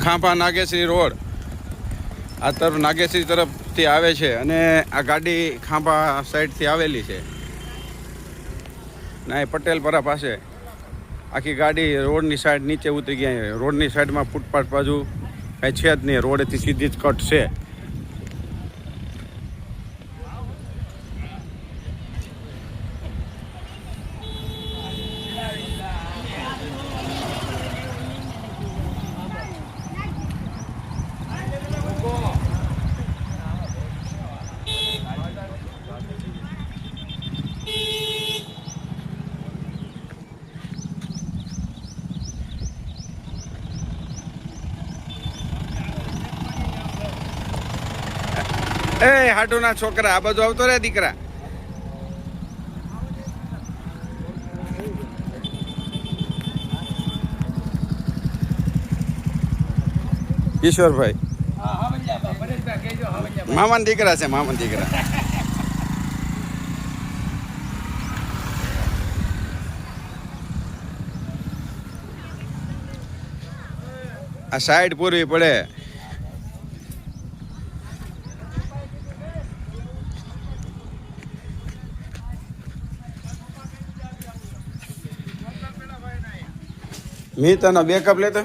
Khambha Nageshri road આ તરફ નાગેશ્રી તરફથી આવે છે અને આ ગાડી ખાંભા સાઈડથી આવેલી છે ના એ પટેલપરા પાસે આખી ગાડી રોડની સાઈડ નીચે ઉતરી ગયા. રોડની સાઈડમાં ફૂટપાથ બાજુ કાંઈ છે જ નહીં, રોડેથી સીધી જ કટ છે. એ હાટુના છોકરા આ બાજુ આવતો રે દીકરા. કિશોરભાઈ મામાના દીકરા છે, મામાના દીકરા. આ સાઈડ પૂરવી પડે. મેં તને બેકઅપ લેતો